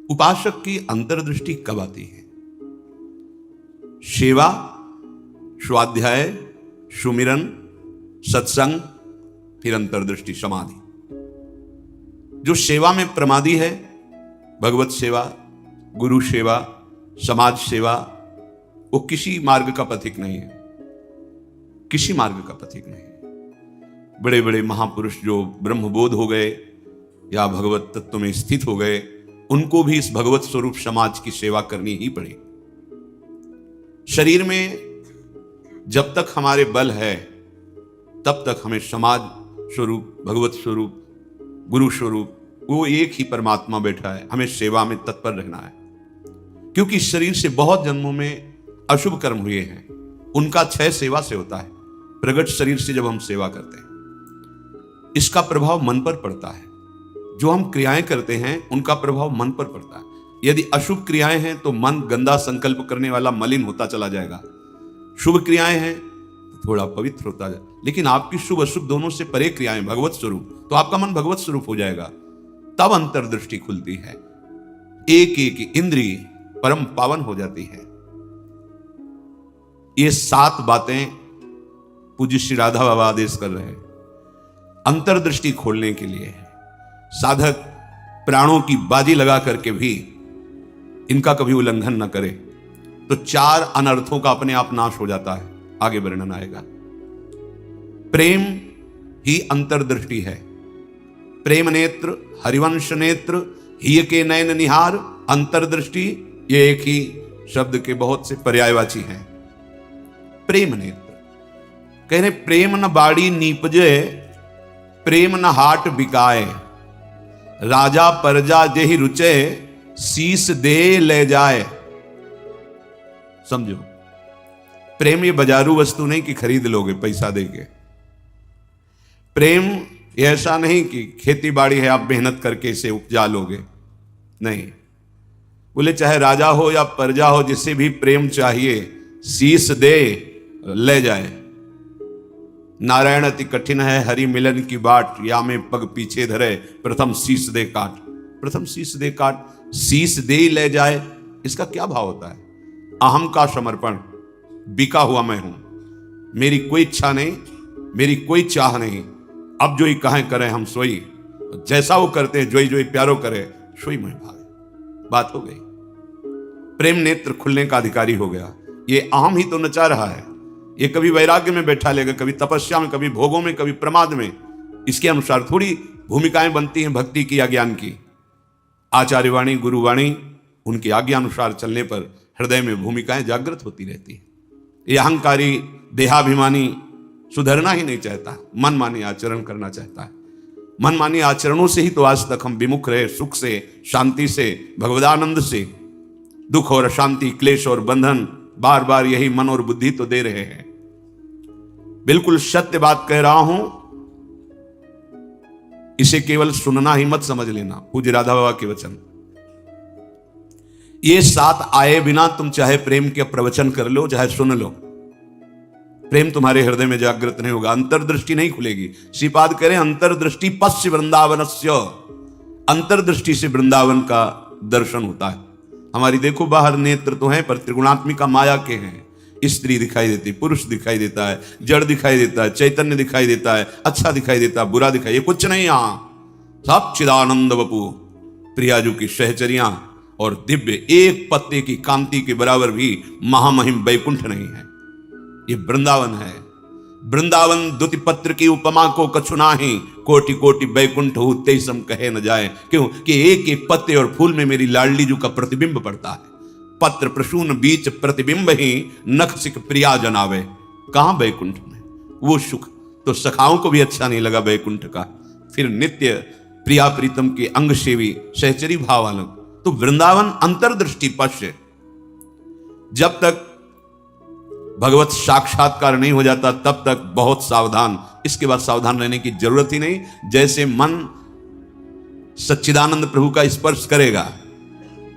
उपासक की अंतर्दृष्टि कब आती है? सेवा, स्वाध्याय, सुमिरन, सत्संग, फिर अंतर्दृष्टि समाधि। जो सेवा में प्रमादी है, भगवत सेवा, गुरु सेवा, समाज सेवा, वो किसी मार्ग का पथिक नहीं है, किसी मार्ग का पथिक नहीं है। बड़े बड़े महापुरुष जो ब्रह्मबोध हो गए या भगवत तत्व में स्थित हो गए, उनको भी इस भगवत स्वरूप समाज की सेवा करनी ही पड़ी। शरीर में जब तक हमारे बल है तब तक हमें समाज स्वरूप, भगवत स्वरूप, गुरु स्वरूप, वो एक ही परमात्मा बैठा है, हमें सेवा में तत्पर रहना है। क्योंकि शरीर से बहुत जन्मों में अशुभ कर्म हुए हैं, उनका क्षय सेवा से होता है। प्रगट शरीर से जब हम सेवा करते हैं, इसका प्रभाव मन पर पड़ता है। जो हम क्रियाएं करते हैं उनका प्रभाव मन पर पड़ता है। यदि अशुभ क्रियाएं हैं तो मन गंदा संकल्प करने वाला मलिन होता चला जाएगा। शुभ क्रियाएं हैं तो थोड़ा पवित्र होता जाए। लेकिन आपकी शुभ अशुभ दोनों से परे क्रियाएं भगवत स्वरूप, तो आपका मन भगवत स्वरूप हो जाएगा। तब अंतर्दृष्टि खुलती है, एक एक इंद्रिय परम पावन हो जाती है। ये 7 बातें पूज्य श्री राधा बाबा आदेश कर रहे हैं अंतर्दृष्टि खोलने के लिए। साधक प्राणों की बाजी लगा करके भी इनका कभी उल्लंघन न करे तो 4 अनर्थों का अपने आप नाश हो जाता है। आगे वर्णन आएगा। प्रेम ही अंतर्दृष्टि है। प्रेम नेत्र, हरिवंश नेत्र, हिय के नयन निहार, अंतर्दृष्टि, ये एक ही शब्द के बहुत से पर्यायवाची हैं। प्रेम नेत्र कह रहे प्रेम न बाड़ी नीपजे, प्रेम न हाट बिकाए, राजा परजा जेहि रुचे, शीस दे ले जाए। समझो, प्रेम ये बाजारू वस्तु नहीं कि खरीद लोगे पैसा देके। प्रेम ये ऐसा नहीं कि खेती बाड़ी है आप मेहनत करके इसे उपजा लोगे, नहीं। बोले चाहे राजा हो या प्रजा हो, जिसे भी प्रेम चाहिए शीस दे ले जाए। नारायण अति कठिन है हरि मिलन की बाट, या में पग पीछे धरे, प्रथम शीस दे काट। प्रथम शीस दे काट, शीस दे ले जाए, इसका क्या भाव होता है? अहम का समर्पण, बिका हुआ मैं हूं, मेरी कोई इच्छा नहीं, मेरी कोई चाह नहीं, अब जो ही कहें करें हम सोई, जैसा वो करते हैं जोई जोई प्यारो करे सोई मैं भागे। बात हो गई। प्रेम नेत्र खुलने का अधिकारी हो गया। ये अहम ही तो नचा रहा है। ये कभी वैराग्य में बैठा लेगा, कभी तपस्या में, कभी भोगों में, कभी प्रमाद में। इसके अनुसार थोड़ी भूमिकाएं बनती हैं भक्ति की या ज्ञान की। आचार्यवाणी, गुरुवाणी, उनकी आज्ञा अनुसार चलने पर हृदय में भूमिकाएं जागृत होती रहती है। ये अहंकारी देहाभिमानी सुधरना ही नहीं चाहता, मनमानी आचरण करना चाहता है। मनमानी आचरणों से ही तो आज तक हम विमुख रहे, सुख से, शांति से, भगवदानंद से। दुख और अशांति, क्लेश और बंधन बार बार यही मन और बुद्धि तो दे रहे हैं। बिल्कुल सत्य बात कह रहा हूं, इसे केवल सुनना ही मत समझ लेना। पूज्य राधा बाबा के वचन। ये 7 आए बिना तुम चाहे प्रेम के प्रवचन कर लो, चाहे सुन लो, प्रेम तुम्हारे हृदय में जागृत नहीं होगा, अंतर्दृष्टि नहीं खुलेगी। श्रीपाद करें अंतर्दृष्टि पश्य वृंदावनस्य, अंतर्दृष्टि से वृंदावन का दर्शन होता है। हमारी देखो बाहर नेत्र तो हैं पर त्रिगुणात्मिका माया के हैं। स्त्री दिखाई देती, पुरुष दिखाई देता है, जड़ दिखाई देता है, चैतन्य दिखाई देता है, अच्छा दिखाई देता है, बुरा दिखाई, ये कुछ नहीं। यहां सब चिदानंद वपु, प्रियाजू की सहचरियां और दिव्य एक पत्ते की कांति के बराबर भी महामहिम वैकुंठ नहीं है। ये वृंदावन है। वृंदावन द्युति पत्र की उपमा को कछु नाही, कोटि कोटि वैकुंठ हो तेसम कहे न जाए। क्यों कि एक एक पत्ते और फूल में मेरी लाडली जू का प्रतिबिंब पड़ता है। पत्र प्रसून बीच प्रतिबिंब ही, नख सिक प्रिया जनावे। कहां वैकुंठ में वो सुख तो सखाओं को भी अच्छा नहीं लगा वैकुंठ का। फिर नित्य प्रिया प्रीतम के अंग सेवी सहचरी भाव वालों, तो वृंदावन अंतर्दृष्टि पश्य। जब तक भगवत साक्षात्कार नहीं हो जाता तब तक बहुत सावधान। इसके बाद सावधान रहने की जरूरत ही नहीं। जैसे मन सच्चिदानंद प्रभु का स्पर्श करेगा,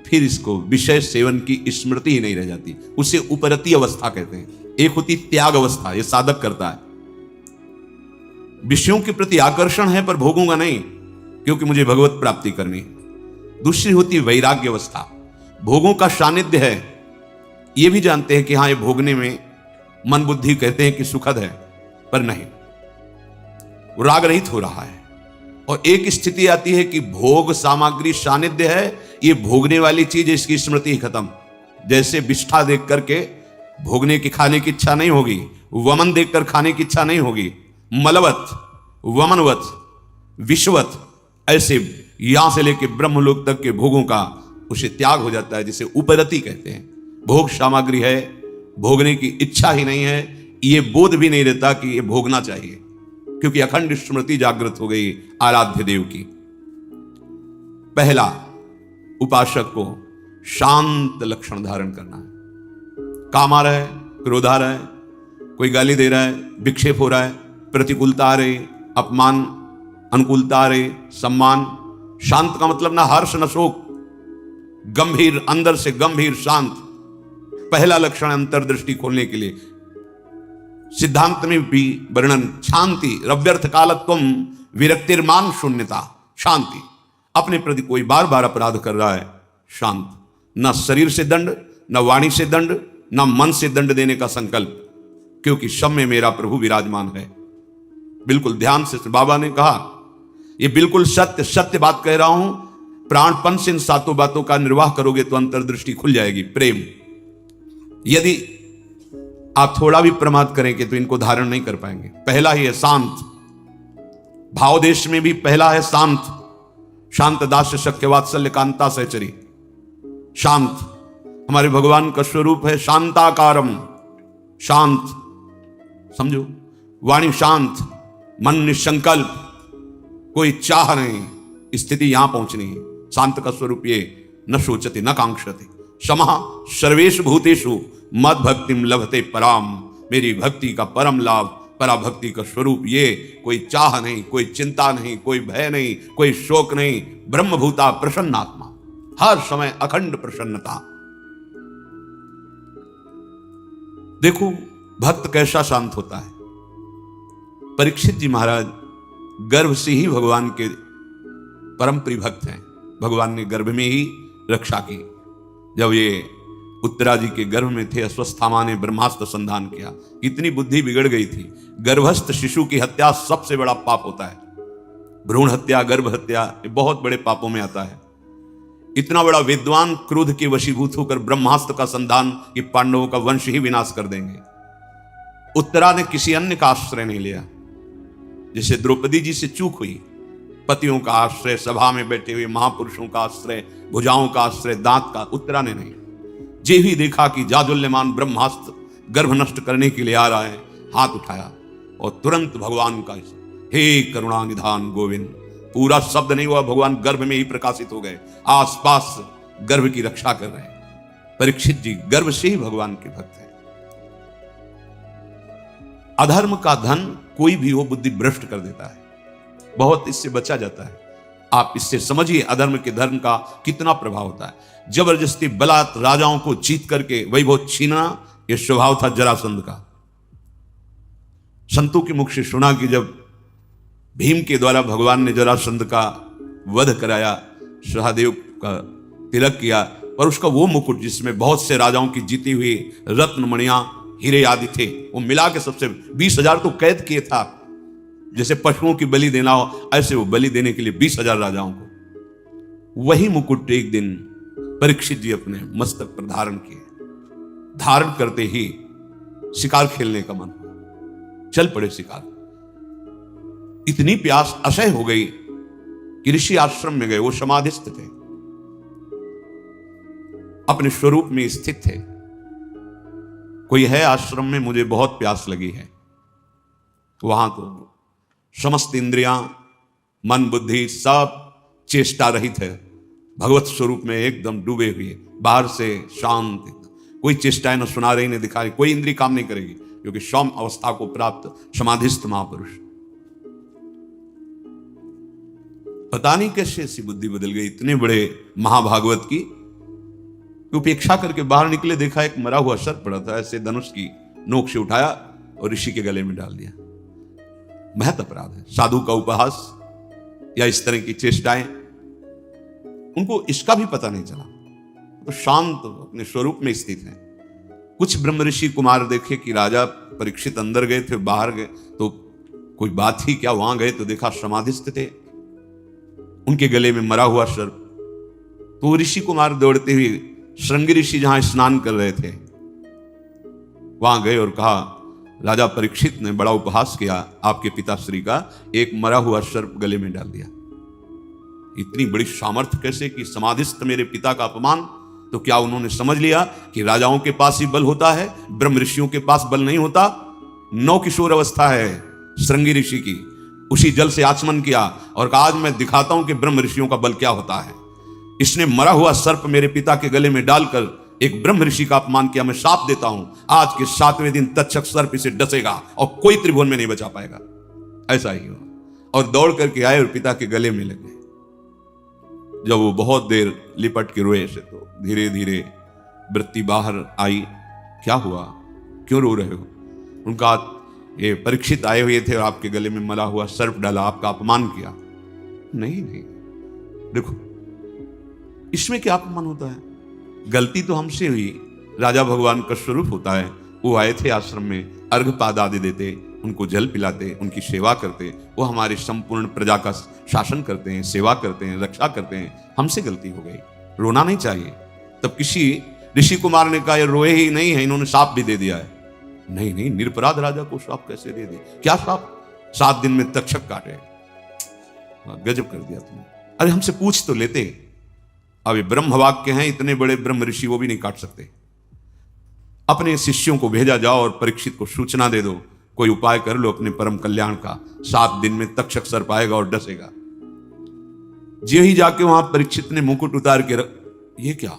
फिर इसको विषय सेवन की स्मृति ही नहीं रह जाती। उसे उपरती अवस्था कहते हैं। एक होती त्याग अवस्था, ये साधक करता है। विषयों के प्रति आकर्षण है पर भोगूंगा नहीं, क्योंकि मुझे भगवत प्राप्ति करनी है। दूसरी होती है वैराग्य अवस्था। भोगों का सानिध्य है, ये भी जानते हैं कि हाँ ये भोगने में मन बुद्धि कहते हैं कि सुखद है, पर नहीं, वो राग रहित हो रहा है। और एक स्थिति आती है कि भोग सामग्री सानिध्य है, ये भोगने वाली चीज, इसकी स्मृति ही खत्म। जैसे विष्ठा देख करके भोगने की खाने की इच्छा नहीं होगी, वमन देखकर खाने की इच्छा नहीं होगी, मलवत वमनवत विश्ववत, ऐसे यहां से लेकर ब्रह्मलोक तक के भोगों का उसे त्याग हो जाता है, जिसे उपरति कहते हैं। भोग सामग्री है, भोगने की इच्छा ही नहीं है, ये बोध भी नहीं रहता कि ये भोगना चाहिए, क्योंकि अखंड स्मृति जागृत हो गई आराध्य देव की। पहला उपासक को शांत लक्षण धारण करना है। काम आ रहा है, क्रोध आ रहा है, कोई गाली दे रहा है, विक्षेप हो रहा है, प्रतिकूलता आ रही, अपमान, अनुकूलता आ रही, सम्मान। शांत का मतलब ना हर्ष न शोक, गंभीर, अंदर से गंभीर शांत। पहला लक्षण अंतर्दृष्टि खोलने के लिए सिद्धांत में भी वर्णन, शांति रव्यर्थ कालत्वम विरक्तिर्मान शून्यता। शांति, अपने प्रति कोई बार बार अपराध कर रहा है, शांत, न शरीर से दंड, न वाणी से दंड, न मन से दंड देने का संकल्प, क्योंकि सब में मेरा प्रभु विराजमान है। बिल्कुल ध्यान से बाबा ने कहा, ये बिल्कुल सत्य सत्य बात कह रहा हूं, प्राणपन से इन सातों बातों का निर्वाह करोगे तो अंतर्दृष्टि खुल जाएगी। प्रेम, यदि आप थोड़ा भी प्रमाद करेंगे तो इनको धारण नहीं कर पाएंगे। पहला ही है शांत, भाव देश में भी पहला है शांत। शांत दास्य शक्य वात्सल्य कांता सहचरी। शांत हमारे भगवान का स्वरूप है, शांताकारम, शांत, समझो, वाणी शांत, मन निसंकल्प, कोई चाह नहीं, स्थिति यहां पहुंचनी है। शांत का स्वरूप ये, न शोचते न कांक्षते, समः सर्वेषु भूतेषु मद भक्तिम लभते पराम। मेरी भक्ति का परम लाभ, पराभक्ति का स्वरूप ये, कोई चाह नहीं, कोई चिंता नहीं, कोई भय नहीं, कोई शोक नहीं, ब्रह्मभूता प्रसन्नात्मा, हर समय अखंड प्रसन्नता। देखो भक्त कैसा शांत होता है। परीक्षित जी महाराज गर्भ से ही भगवान के परम प्रिय भक्त हैं। भगवान ने गर्भ में ही रक्षा की। जब ये उत्तरा जी के गर्भ में थे, अश्वत्थामा ने ब्रह्मास्त्र संधान किया। इतनी बुद्धि बिगड़ गई थी। गर्भस्थ शिशु की हत्या सबसे बड़ा पाप होता है। भ्रूण हत्या, गर्भ हत्या, ये बहुत बड़े पापों में आता है। इतना बड़ा विद्वान क्रोध के वशीभूत होकर ब्रह्मास्त्र का संधान कि पांडवों का वंश ही विनाश कर देंगे। उत्तरा ने किसी अन्य का आश्रय नहीं लिया। जैसे द्रौपदी जी से चूक हुई, पतियों का आश्रय, सभा में बैठे हुए महापुरुषों का आश्रय, भुजाओं का आश्रय, दांत का, उत्तरा ने नहीं। जे ही देखा कि जाजुल्यमान ब्रह्मास्त्र गर्भ नष्ट करने के लिए आ रहा है, हाथ उठाया और तुरंत भगवान का, हे करुणा निधान गोविंद, पूरा शब्द नहीं हुआ, भगवान गर्भ में ही प्रकाशित हो गए, आसपास गर्भ की रक्षा कर रहे हैं। परीक्षित जी गर्भ से ही भगवान के भक्त हैं। अधर्म का धन कोई भी हो बुद्धि भ्रष्ट कर देता है, बहुत इससे बचा जाता है। आप इससे समझिए अधर्म के धर्म का कितना प्रभाव होता है। जबरदस्ती बलात् राजाओं को जीत करके वैभव छीनना, यह स्वभाव था जरासंध का। संतों के मुख से सुना कि जब भीम के द्वारा भगवान ने जरासंध का वध कराया, सहदेव का तिलक किया, और उसका वो मुकुट जिसमें बहुत से राजाओं की जीती हुई रत्न मणियां, हीरे आदि थे, वो मिला के सबसे 20,000 तो कैद किए था। जैसे पशुओं की बलि देना हो, ऐसे वो बलि देने के लिए 20,000 राजाओं को। वही मुकुट एक दिन परीक्षित जी अपने मस्तक पर धारण किए। धारण करते ही शिकार खेलने का मन हुआ, चल पड़े शिकार। इतनी प्यास असह्य हो गई कि ऋषि आश्रम में गए। वो समाधिस्थ थे, अपने स्वरूप में स्थित थे। कोई है आश्रम में, मुझे बहुत प्यास लगी है। वहां तो समस्त इंद्रियां, मन, बुद्धि सब चेष्टा रहित है, भगवत स्वरूप में एकदम डूबे हुए, बाहर से शांत, कोई चेष्टाएं न सुना रही न दिखा रही, कोई इंद्रिय काम नहीं करेगी, क्योंकि सौम अवस्था को प्राप्त समाधिस्थ महापुरुष। पता नहीं कैसे ऐसी बुद्धि बदल गई इतने बड़े महाभागवत की। उपेक्षा करके बाहर निकले, देखा एक मरा हुआ सर्प पड़ा था, ऐसे धनुष की नोक से उठाया और ऋषि के गले में डाल दिया। महत अपराध है। साधु का उपहास या इस तरह की चेष्टाएं, उनको इसका भी पता नहीं चला, तो शांत अपने स्वरूप में स्थित हैं। कुछ ब्रह्म ऋषि कुमार देखे कि राजा परीक्षित अंदर गए थे, बाहर गए तो कोई बात ही क्या, वहां गए तो देखा समाधिस्थ थे, उनके गले में मरा हुआ सर्प। तो ऋषि कुमार दौड़ते हुए श्रृंगी ऋषि जहां स्नान कर रहे थे वहां गए और कहा, राजा परीक्षित ने बड़ा उपहास किया आपके पिताश्री का, एक मरा हुआ सर्प गले में डाल दिया। इतनी बड़ी सामर्थ्य कैसे कि समाधिस्थ मेरे पिता का अपमान। तो क्या उन्होंने समझ लिया कि राजाओं के पास ही बल होता है, ब्रह्म ऋषियों के पास बल नहीं होता? नौ किशोर अवस्था है श्रृंगी ऋषि की, उसी जल से आचमन किया और कहा, आज मैं दिखाता हूं कि ब्रह्म ऋषियों का बल क्या होता है। इसने मरा हुआ सर्प मेरे पिता के गले में डालकर एक ब्रह्म ऋषि का अपमान किया। मैं शाप देता हूं, आज के 7वें दिन तक्षक सर्प इसे डसेगा और कोई त्रिभुवन में नहीं बचा पाएगा। ऐसा ही हुआ और दौड़ करके आए और पिता के गले में लगे। जब वो बहुत देर लिपट के रोए से तो धीरे धीरे वृत्ति बाहर आई। क्या हुआ, क्यों रो रहे हो? उनका, ये परीक्षित आए हुए थे और आपके गले में मरा हुआ सर्प डाला, आपका अपमान किया। नहीं नहीं, देखो इसमें क्या अपमान होता है? गलती तो हमसे हुई, राजा भगवान का स्वरूप होता है। वो आए थे आश्रम में, अर्घपाद आदि देते, उनको जल पिलाते, उनकी सेवा करते, वो हमारे संपूर्ण प्रजा का शासन करते हैं, सेवा करते हैं, रक्षा करते हैं। हमसे गलती हो गई, रोना नहीं चाहिए। तब किसी ऋषि कुमार ने कहा, ये रोए ही नहीं है, इन्होंने शाप भी दे दिया है। नहीं नहीं, निरपराध राजा को शाप कैसे दे दे? क्या शाप? 7 दिन में तक्षक काटे। गजब कर दिया तुमने। अरे हमसे पूछ तो लेते। अब ये ब्रह्म वाक्य हैं, इतने बड़े ब्रह्म ऋषि वो भी नहीं काट सकते। अपने शिष्यों को भेजा जाओ और परीक्षित को सूचना दे दो, कोई उपाय कर लो अपने परम कल्याण का, 7 दिन में तक्षक सर्प आएगा और डसेगा। जे ही जाके वहां परीक्षित ने मुकुट उतार के ये क्या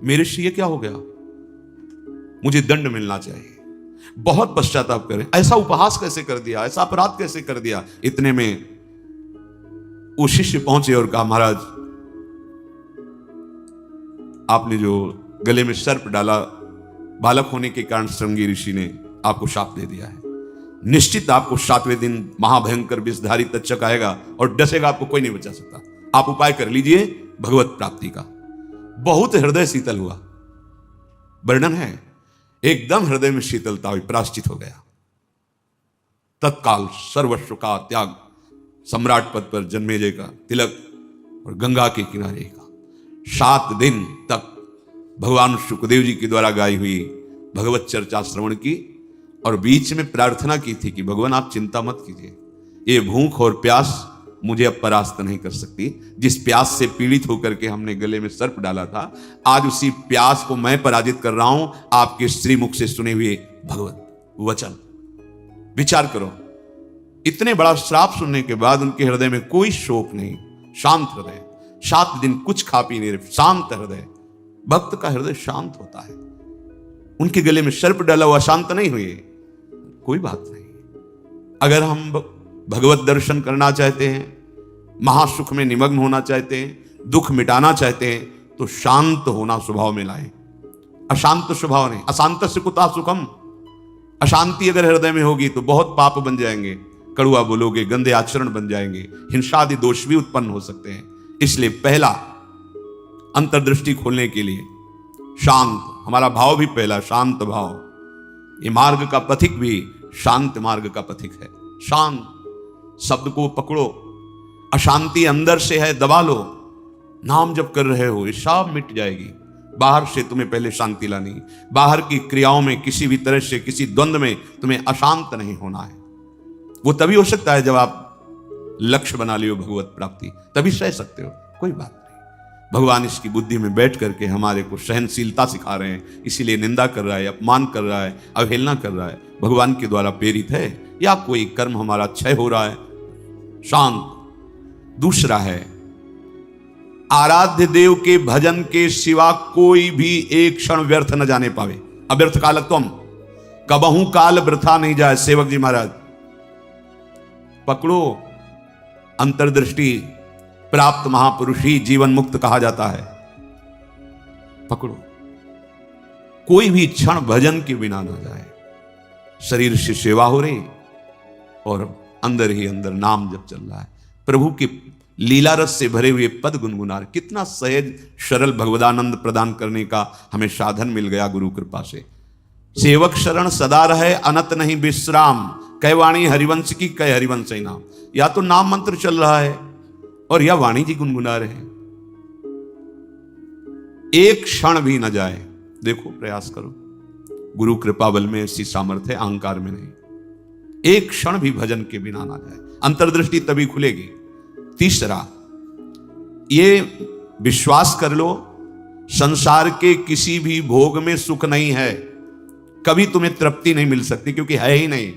मेरे से, ये क्या हो गया? मुझे दंड मिलना चाहिए, बहुत पश्चाताप करें। ऐसा उपहास कैसे कर दिया, ऐसा अपराध कैसे कर दिया? इतने में वो शिष्य पहुंचे और कहा, महाराज आपने जो गले में सर्प डाला, बालक होने के कारण श्रृंगी ऋषि ने आपको शाप दे दिया है। निश्चित आपको 7वें दिन महाभयंकर विषधारी तक्षक आएगा और डसेगा, आपको कोई नहीं बचा सकता। आप उपाय कर लीजिए भगवत प्राप्ति का। बहुत हृदय शीतल हुआ, वर्णन है, एकदम हृदय में शीतलता हुई, प्रायश्चित हो गया। तत्काल सर्वस्व का त्याग, सम्राट पद पर जन्मेजय का तिलक और गंगा के किनारे का 7 दिन तक भगवान सुखदेव जी के द्वारा गाई हुई भगवत चर्चा श्रवण की और बीच में प्रार्थना की थी कि भगवान आप चिंता मत कीजिए, ये भूख और प्यास मुझे अब परास्त नहीं कर सकती। जिस प्यास से पीड़ित होकर के हमने गले में सर्प डाला था, आज उसी प्यास को मैं पराजित कर रहा हूं आपके श्रीमुख से सुने हुए भगवत वचन। विचार करो, इतने बड़ा श्राप सुनने के बाद उनके हृदय में कोई शोक नहीं, शांत हृदय, 7 दिन कुछ खा पी नहीं रहे, शांत हृदय। भक्त का हृदय शांत होता है। उनके गले में सर्प डाला हुआ शांत नहीं हुए, कोई बात नहीं। अगर हम भगवत दर्शन करना चाहते हैं, महासुख में निमग्न होना चाहते हैं, दुख मिटाना चाहते हैं, तो शांत होना स्वभाव में लाएं। अशांत स्वभाव नहीं, अशांत से कुता सुखम। अशांति अगर हृदय में होगी तो बहुत पाप बन जाएंगे, कड़ुआ बोलोगे, गंदे आचरण बन जाएंगे, हिंसा आदि दोष भी उत्पन्न हो सकते हैं। इसलिए पहला अंतर्दृष्टि खोलने के लिए शांत, हमारा भाव भी पहला शांत भाव। ये मार्ग का पथिक भी शांत मार्ग का पथिक है। शांत शब्द को पकड़ो, अशांति अंदर से है, दबा लो। नाम जब कर रहे हो ये सब मिट जाएगी। बाहर से तुम्हें पहले शांति लानी, बाहर की क्रियाओं में किसी भी तरह से किसी द्वंद्व में तुम्हें अशांत नहीं होना है। वो तभी हो सकता है जब आप लक्ष्य बना लियो भगवत प्राप्ति, तभी सह सकते हो, कोई बात नहीं। भगवान इसकी बुद्धि में बैठ करके हमारे को सहनशीलता सिखा रहे हैं, इसीलिए निंदा कर रहा है, अपमान कर रहा है, अवहेलना कर रहा है। भगवान के द्वारा प्रेरित है या कोई कर्म हमारा क्षय हो रहा है, शांत। दूसरा है, आराध्य देव के भजन के सिवा कोई भी एक क्षण व्यर्थ न जाने पावे। अव्यर्थ कालत्वम, कबहू काल वृथा नहीं जाए। सेवक जी महाराज पकड़ो, अंतर्दृष्टि प्राप्त महापुरुष ही जीवन मुक्त कहा जाता है। पकड़ो, कोई भी क्षण भजन के बिना ना जाए। शरीर से सेवा हो रही और अंदर ही अंदर नाम जब चल रहा है, प्रभु के लीला रस से भरे हुए पद गुनगुना रहे। कितना सहज सरल भगवदानंद प्रदान करने का हमें साधन मिल गया गुरु कृपा से। सेवक शरण सदा रहे अनत नहीं विश्राम, कह वाणी हरिवंश की कह हरिवंश ही नाम। या तो नाम मंत्र चल रहा है और या वाणी जी गुनगुना रहे हैं। एक क्षण भी न जाए, देखो प्रयास करो, गुरु कृपा बल में ऐसी सामर्थ्य है, अहंकार में नहीं। एक क्षण भी भजन के बिना ना जाए, अंतर्दृष्टि तभी खुलेगी। तीसरा, ये विश्वास कर लो, संसार के किसी भी भोग में सुख नहीं है, कभी तुम्हें तृप्ति नहीं मिल सकती, क्योंकि है ही नहीं।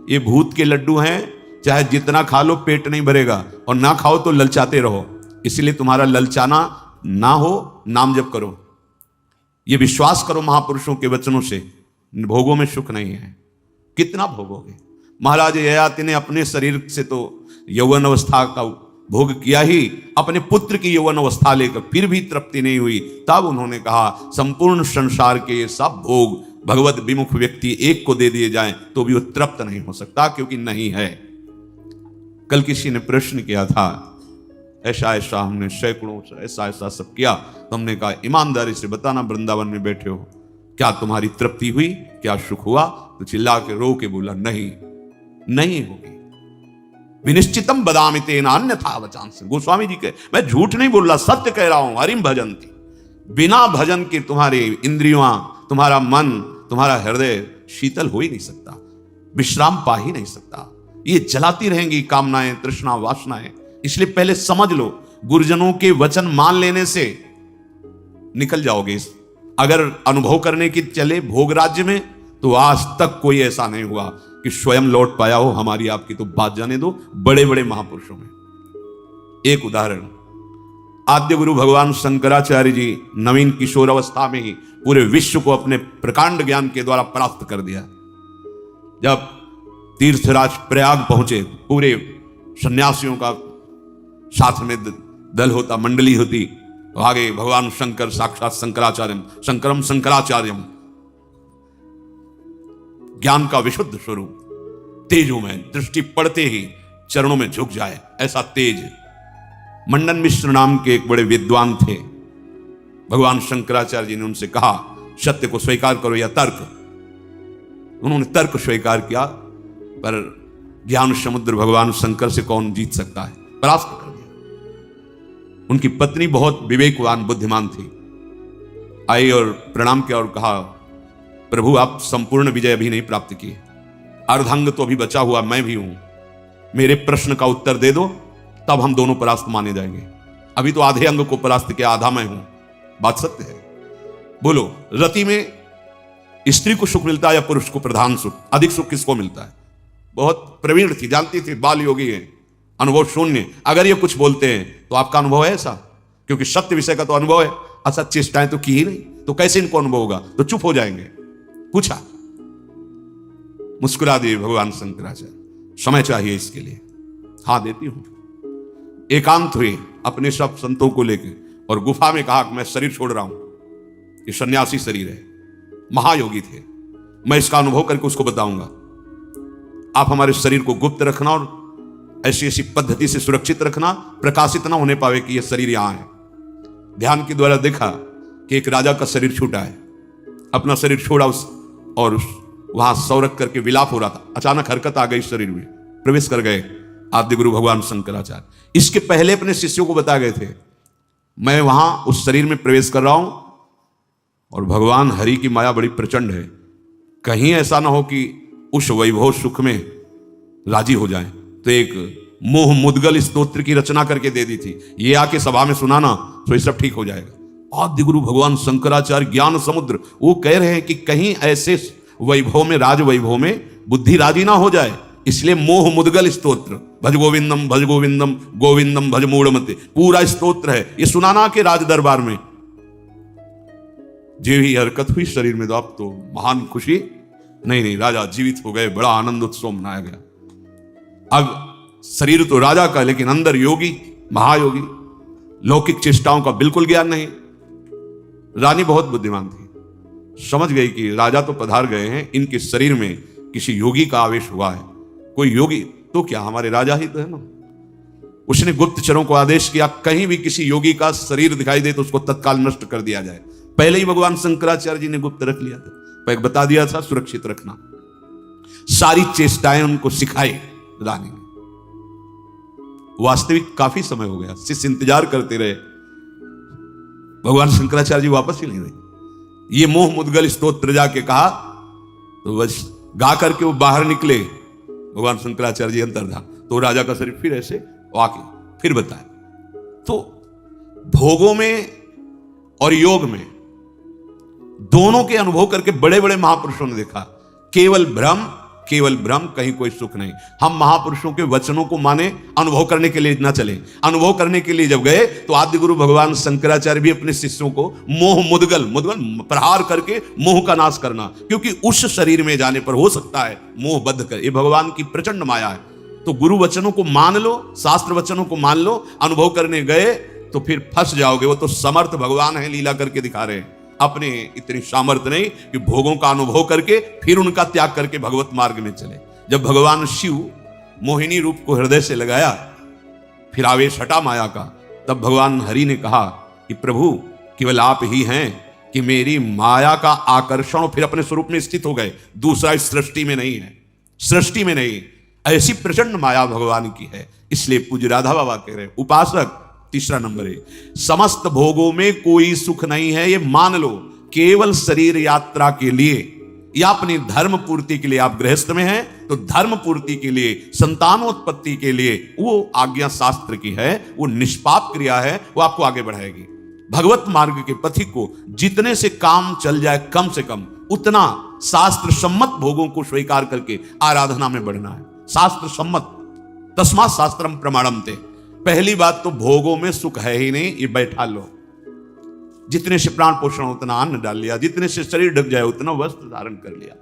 ये भूत के लड्डू हैं, चाहे जितना खा लो पेट नहीं भरेगा, और ना खाओ तो ललचाते रहो। इसलिए तुम्हारा ललचाना ना हो, नाम जप करो। ये विश्वास करो महापुरुषों के वचनों से, भोगों में सुख नहीं है। कितना भोगोगे? महाराज ययाति ने अपने शरीर से तो यौवन अवस्था का भोग किया ही, अपने पुत्र की यौवन अवस्था लेकर फिर भी तृप्ति नहीं हुई। तब उन्होंने कहा संपूर्ण संसार के ये सब भोग भगवत विमुख व्यक्ति एक को दे दिए जाएं तो भी वो तृप्त नहीं हो सकता, क्योंकि नहीं है। कल किसी ने प्रश्न किया था, ऐसा ऐसा हमने सैकड़ों ऐसा ऐसा सब किया, तो हमने कहा ईमानदारी से बताना, वृंदावन में बैठे हो, क्या तुम्हारी तृप्ति हुई, क्या सुख हुआ? तो चिल्ला के रो के बोला नहीं, नहीं होगी। विनिश्चितम बदामि तेन अन्यथा वचांस। गोस्वामी जी के, मैं झूठ नहीं बोल रहा, सत्य कह रहा हूं। हरिम भजन्ति, बिना भजन के तुम्हारे इंद्रियां, तुम्हारा मन, तुम्हारा हृदय शीतल हो ही नहीं सकता, विश्राम पा ही नहीं सकता। ये जलाती रहेंगी कामनाएं, तृष्णा, वासनाएं। इसलिए पहले समझ लो, गुरुजनों के वचन मान लेने से निकल जाओगे। अगर अनुभव करने की चले भोग राज्य में, तो आज तक कोई ऐसा नहीं हुआ कि स्वयं लौट पाया हो। हमारी आपकी तो बात जाने दो, बड़े बड़े महापुरुषों में। एक उदाहरण, आद्य गुरु भगवान शंकराचार्य जी नवीन किशोर अवस्था में ही पूरे विश्व को अपने प्रकांड ज्ञान के द्वारा प्राप्त कर दिया। जब तीर्थराज प्रयाग पहुंचे, पूरे सन्यासियों का साथ में दल होता, मंडली होती, तो आगे भगवान शंकर साक्षात शंकराचार्यम, शंकरम शंकराचार्यम, ज्ञान का विशुद्ध स्वरूप, तेजों में दृष्टि पड़ते ही चरणों में झुक जाए, ऐसा तेज। मंडन मिश्र नाम के एक बड़े विद्वान थे। भगवान शंकराचार्य जी ने उनसे कहा सत्य को स्वीकार करो या तर्क। उन्होंने तर्क स्वीकार किया, पर ज्ञान समुद्र भगवान शंकर से कौन जीत सकता है, परास्त कर दिया। उनकी पत्नी बहुत विवेकवान बुद्धिमान थी, आई और प्रणाम किया और कहा प्रभु आप संपूर्ण विजय अभी नहीं प्राप्त किए, अर्धांग तो अभी बचा हुआ मैं भी हूं, मेरे प्रश्न का उत्तर दे दो, तब हम दोनों परास्त माने जाएंगे। अभी तो आधे अंग को परास्त किया, आधा मैं हूं। बात सत्य है। बोलो, रति में स्त्री को सुख मिलता है या पुरुष को प्रधान सुख? अधिक सुख किसको मिलता है? बहुत प्रवीण थी, जानती थी, बाल योगी है, अनुभव शून्य। अगर ये कुछ बोलते हैं तो आपका अनुभव है ऐसा, क्योंकि सत्य विषय का तो अनुभव है, असत चेष्टाएं तो की ही नहीं, तो कैसे इनको अनुभव होगा? तो चुप हो जाएंगे। पूछा, मुस्कुरा दिए भगवान शंकराचार्य, समय चाहिए इसके लिए। हाँ देती हूं। एकांत हुए अपने सब संतों को लेकर और गुफा में कहा कि मैं शरीर छोड़ रहा हूं, ये सन्यासी शरीर है। महायोगी थे, मैं इसका अनुभव करके उसको बताऊंगा। आप हमारे शरीर को गुप्त रखना और ऐसी ऐसी पद्धति से सुरक्षित रखना, प्रकाशित ना होने पावे कि यह शरीर यहां है। ध्यान के द्वारा देखा कि एक राजा का शरीर छूटा है, अपना शरीर छोड़ा और वहां सौ रख करके विलाप हो रहा था। अचानक हरकत आ गई शरीर में, प्रवेश कर गए आद्य गुरु भगवान शंकराचार्य। इसके पहले अपने शिष्यों को बता गए थे, मैं वहां उस शरीर में प्रवेश कर रहा हूं और भगवान हरि की माया बड़ी प्रचंड है, कहीं ऐसा ना हो कि उस वैभव सुख में राजी हो जाए। तो एक मोह मुद्गल स्तोत्र की रचना करके दे दी थी, ये आके सभा में सुनाना तो ये सब ठीक हो जाएगा। आद्य गुरु भगवान शंकराचार्य ज्ञान समुद्र, वो कह रहे हैं कि कहीं ऐसे वैभव में, राज वैभव में बुद्धि राजी ना हो जाए, इसलिए मोह मुद्गल स्तोत्र, भज गोविंदम भज गोविंदम गोविंदम भज मूढ़मते, पूरा स्तोत्र है, ये सुनाना के राज दरबार में। जे ही हरकत हुई शरीर में, तो अब तो महान खुशी, नहीं राजा जीवित हो गए, बड़ा आनंद उत्सव मनाया गया। अब शरीर तो राजा का, लेकिन अंदर योगी, महायोगी, लौकिक चेष्टाओं का बिल्कुल ज्ञान नहीं। रानी बहुत बुद्धिमान थी, समझ गई कि राजा तो पधार गए हैं, इनके शरीर में किसी योगी का आवेश हुआ है। कोई योगी तो क्या, हमारे राजा ही तो है ना। उसने गुप्तचरों को आदेश किया, कहीं भी किसी योगी का शरीर दिखाई दे तो उसको तत्काल नष्ट कर दिया जाए। पहले ही भगवान शंकराचार्य जी ने गुप्त रख लिया था, पर बता दिया था सुरक्षित रखना। सारी चेष्टाएं उनको सिखाई रानी ने। वास्तविक काफी समय हो गया, शिष्य इंतजार करते रहे, भगवान शंकराचार्य जी वापस ही नहीं रहे। ये मोह मुद्गल स्तोत्र जाके कहा तो बस गा करके वो बाहर निकले। भगवान शंकराचार्य जी अंतर था तो राजा का शरीर फिर ऐसे वाकई फिर बताए। तो भोगों में और योग में दोनों के अनुभव करके बड़े बड़े महापुरुषों ने देखा, केवल भ्रम, कहीं कोई सुख नहीं। हम महापुरुषों के वचनों को माने, अनुभव करने के लिए ना चले। अनुभव करने के लिए जब गए तो आदि गुरु भगवान शंकराचार्य भी अपने शिष्यों को मोह मुद्गल प्रहार करके मोह का नाश करना, क्योंकि उस शरीर में जाने पर हो सकता है मोह बद्ध कर। ये भगवान की प्रचंड माया है। तो गुरु वचनों को मान लो, शास्त्र वचनों को मान लो। अनुभव करने गए तो फिर फंस जाओगे। वो तो समर्थ भगवान है, लीला करके दिखा रहे हैं। अपने इतनी सामर्थ्य नहीं कि भोगों का अनुभव करके फिर उनका त्याग करके भगवत मार्ग में चले। जब भगवान शिव मोहिनी रूप को हृदय से लगाया, फिर आवेश हटा माया का, तब भगवान हरि ने कहा कि प्रभु केवल आप ही हैं कि मेरी माया का आकर्षण, फिर अपने स्वरूप में स्थित हो गए। दूसरा इस सृष्टि में नहीं है, सृष्टि में नहीं। ऐसी प्रचंड माया भगवान की है। इसलिए पूज्य राधा बाबा कह रहे, उपासक तीसरा नंबर है, समस्त भोगों में कोई सुख नहीं है, ये मान लो। केवल शरीर यात्रा के लिए या अपनी धर्म पूर्ति के लिए, आप गृहस्थ में हैं तो धर्म पूर्ति के लिए, संतानोत्पत्ति के लिए वो आज्ञा शास्त्र की है, वो निष्पाप क्रिया है, वो आपको आगे बढ़ाएगी। भगवत मार्ग के पथिक को जितने से काम चल जाए कम से कम, उतना शास्त्र सम्मत भोगों को स्वीकार करके आराधना में बढ़ना है। शास्त्र सम्मत, तस्मात् शास्त्रम प्रमाणम ते। पहली बात तो भोगों में सुख है ही नहीं, ये बैठा लो। जितने से प्राण पोषण उतना अन्न डाल लिया, जितने से शरीर ढक जाए उतना वस्त्र धारण कर लिया।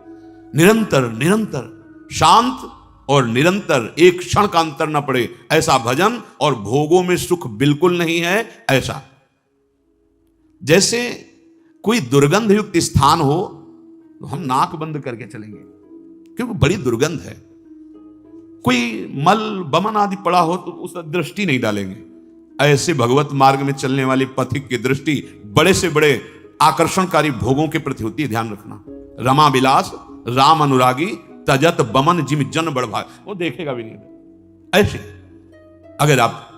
निरंतर शांत और निरंतर, एक क्षण का अंतर न पड़े ऐसा भजन, और भोगों में सुख बिल्कुल नहीं है ऐसा। जैसे कोई दुर्गंध युक्त स्थान हो तो हम नाक बंद करके चलेंगे क्योंकि बड़ी दुर्गंध है। कोई मल बमन आदि पड़ा हो तो उस दृष्टि नहीं डालेंगे। ऐसे भगवत मार्ग में चलने वाले पथिक की दृष्टि बड़े से बड़े आकर्षणकारी भोगों के प्रति होती है। ध्यान रखना। रमा विलास राम अनुरागी तजत बमन जिम जन बड़भाग, वो देखेगा भी नहीं। ऐसे अगर आप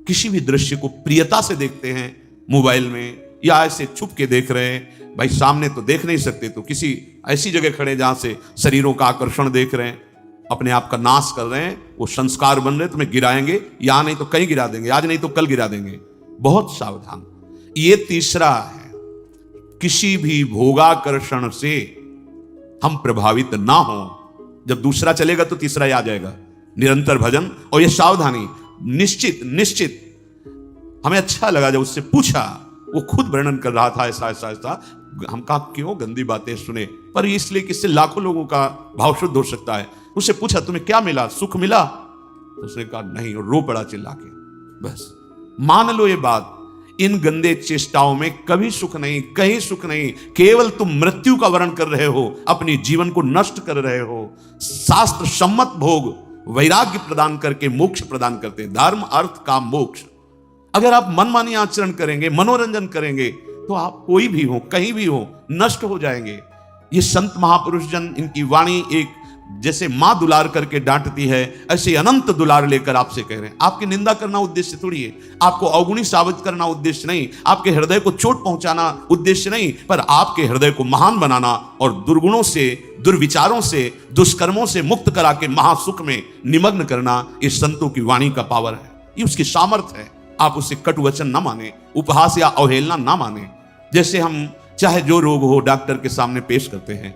किसी भी दृश्य को प्रियता से देखते हैं मोबाइल में, या ऐसे छुप के देख रहे हैं, भाई सामने तो देख नहीं सकते तो किसी ऐसी जगह खड़े जहां से शरीरों का आकर्षण देख रहे हैं, अपने आप का नाश कर रहे हैं, वो संस्कार बन रहे, तुम्हें गिराएंगे, या नहीं तो कहीं गिरा देंगे, आज नहीं तो कल गिरा देंगे। बहुत सावधान। ये तीसरा है, किसी भी भोगाकर्षण से हम प्रभावित ना हो। जब दूसरा चलेगा तो तीसरा ही आ जाएगा। निरंतर भजन और ये सावधानी। निश्चित हमें अच्छा लगा जब उससे पूछा, वो खुद वर्णन कर रहा था ऐसा ऐसा ऐसा। हम कहा क्यों गंदी बातें सुने, पर इसलिए कि इससे लाखों लोगों का भाव शुद्ध हो सकता है। उससे पूछा तुम्हें क्या मिला, सुख मिला? तो उसने कहा नहीं, और रो पड़ा चिल्ला के। बस मान लो ये बात, इन गंदे चेष्टाओं में कभी सुख नहीं, कहीं सुख नहीं। केवल तुम मृत्यु का वर्ण कर रहे हो, अपनी जीवन को नष्ट कर रहे हो। शास्त्र सम्मत भोग वैराग्य प्रदान करके मोक्ष प्रदान करते, धर्म अर्थ काम मोक्ष। अगर आप मनमानी आचरण करेंगे, मनोरंजन करेंगे, तो आप कोई भी हो, कहीं भी हो, नष्ट हो जाएंगे। ये संत महापुरुष जन, इनकी वाणी एक जैसे मां दुलार करके डांटती है, ऐसे अनंत दुलार लेकर आपसे कह रहे हैं। आपकी निंदा करना उद्देश्य थोड़ी है, आपको अवगुणी साबित करना उद्देश्य नहीं, आपके हृदय को चोट पहुंचाना उद्देश्य नहीं, पर आपके हृदय को महान बनाना और दुर्गुणों से, दुर्विचारों से, दुष्कर्मों से मुक्त करा के महासुख में निमग्न करना, इस संतों की वाणी का पावर है, ये उसकी सामर्थ्य है। आप उससे कटु वचन ना माने, उपहास या अवहेलना ना माने। जैसे हम चाहे जो रोग हो डॉक्टर के सामने पेश करते हैं,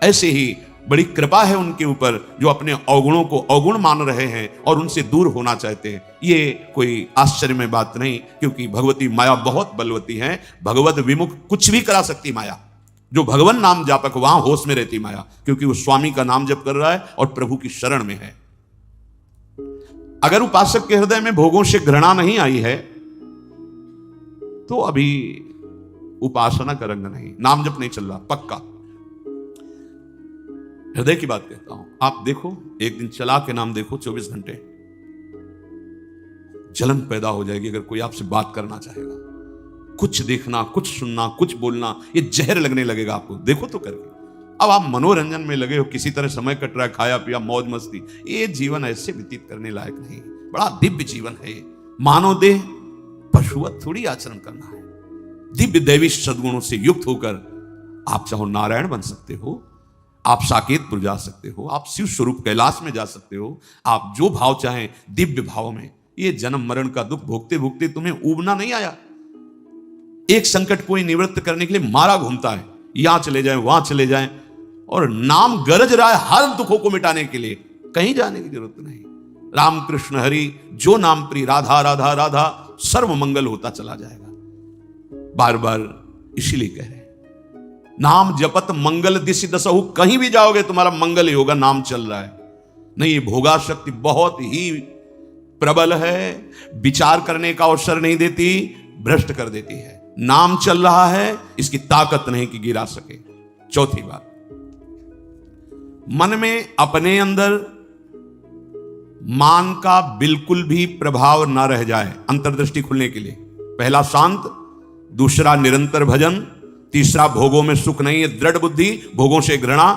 ऐसे ही बड़ी कृपा है उनके ऊपर जो अपने अवगुणों को अवगुण मान रहे हैं और उनसे दूर होना चाहते हैं। ये कोई आश्चर्य में बात नहीं, क्योंकि भगवती माया बहुत बलवती है। भगवत विमुख कुछ भी करा सकती माया। जो भगवान नाम जापक वहां होश में रहती माया, क्योंकि वो स्वामी का नाम जप कर रहा है और प्रभु की शरण में है। अगर उपासक के हृदय में भोगों से घृणा नहीं आई है तो अभी उपासना का रंग नहीं, नाम जप नहीं चल रहा पक्का। हृदय की बात कहता हूं। आप देखो, एक दिन चला के नाम देखो 24 घंटे, जलन पैदा हो जाएगी अगर कोई आपसे बात करना चाहेगा। कुछ देखना, कुछ सुनना, कुछ बोलना, ये जहर लगने लगेगा आपको। देखो तो करके। अब आप मनोरंजन में लगे हो, किसी तरह समय कट रहा है, खाया पिया, मौज मस्ती, ये जीवन ऐसे व्यतीत करने लायक नहीं। बड़ा दिव्य जीवन है। मानव देह पशुवत थोड़ी आचरण करना है। दिव्य दैवी सद्गुणों से युक्त होकर आप चाहो नारायण बन सकते हो, आप साकेतपुर जा सकते हो, आप शिव स्वरूप कैलाश में जा सकते हो, आप जो भाव चाहें दिव्य भाव में। ये जन्म मरण का दुख भोगते भोगते तुम्हें ऊबना नहीं आया। एक संकट कोई निवृत्त करने के लिए मारा घूमता है, यहां चले जाए वहां चले जाए, और नाम गरज रहा है हर दुखों को मिटाने के लिए। कहीं जाने की जरूरत नहीं। राम कृष्ण हरि जो नाम प्रिय, राधा राधा राधा, सर्व मंगल होता चला जाएगा। बार बार इसीलिए कह रहे हैं, नाम जपत मंगल दिशि दसहु। कहीं भी जाओगे तुम्हारा मंगल ही होगा, नाम चल रहा है। नहीं, ये भोगा शक्ति बहुत ही प्रबल है, विचार करने का अवसर नहीं देती, भ्रष्ट कर देती है। नाम चल रहा है, इसकी ताकत नहीं कि गिरा सके। चौथी बात, मन में अपने अंदर मान का बिल्कुल भी प्रभाव ना रह जाए। अंतर्दृष्टि खुलने के लिए पहला शांत, दूसरा निरंतर भजन, तीसरा भोगों में सुख नहीं है, दृढ़ बुद्धि, भोगों से घृणा।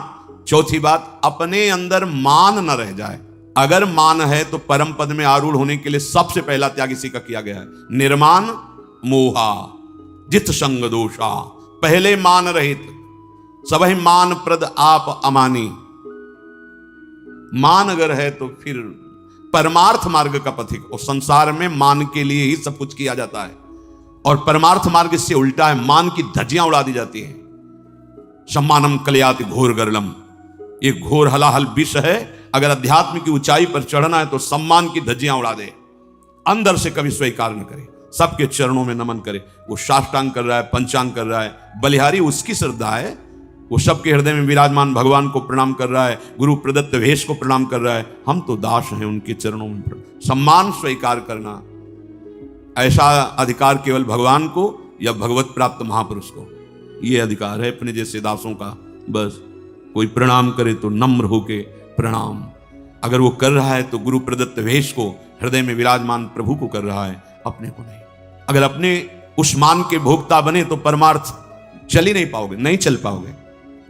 चौथी बात, अपने अंदर मान न रह जाए। अगर मान है तो परम पद में आरूढ़ होने के लिए सबसे पहला त्याग इसी का किया गया है। निर्मान मोहा जित संग दोषा। पहले मान रहित, सब ही मान प्रद आप अमानी। मान अगर है तो फिर परमार्थ मार्ग का पथिक। और संसार में मान के लिए ही सब कुछ किया जाता है, और परमार्थ मार्ग इससे उल्टा है। मान की धज्जियां उड़ा दी जाती हैं। सम्मानम कलयाति घोर गरलम, ये घोर हलाहल विष है। अगर अध्यात्म की ऊंचाई पर चढ़ना है तो सम्मान की धज्जियां उड़ा दे, अंदर से कभी स्वीकार न करे, सबके चरणों में नमन करे। वो साष्टांग कर रहा है, पंचांग कर रहा है, बलिहारी उसकी श्रद्धा है। वो सबके हृदय में विराजमान भगवान को प्रणाम कर रहा है, गुरु प्रदत्त वेश को प्रणाम कर रहा है। हम तो दास हैं उनके चरणों में। सम्मान स्वीकार करना, ऐसा अधिकार केवल भगवान को या भगवत प्राप्त महापुरुष को ये अधिकार है, अपने जैसे दासों का। बस कोई प्रणाम करे तो नम्र होके प्रणाम। अगर वो कर रहा है तो गुरु प्रदत्त वेश को, हृदय में विराजमान प्रभु को कर रहा है, अपने को नहीं। अगर अपने उस मान के भोक्ता बने तो परमार्थ चल ही नहीं पाओगे, नहीं चल पाओगे,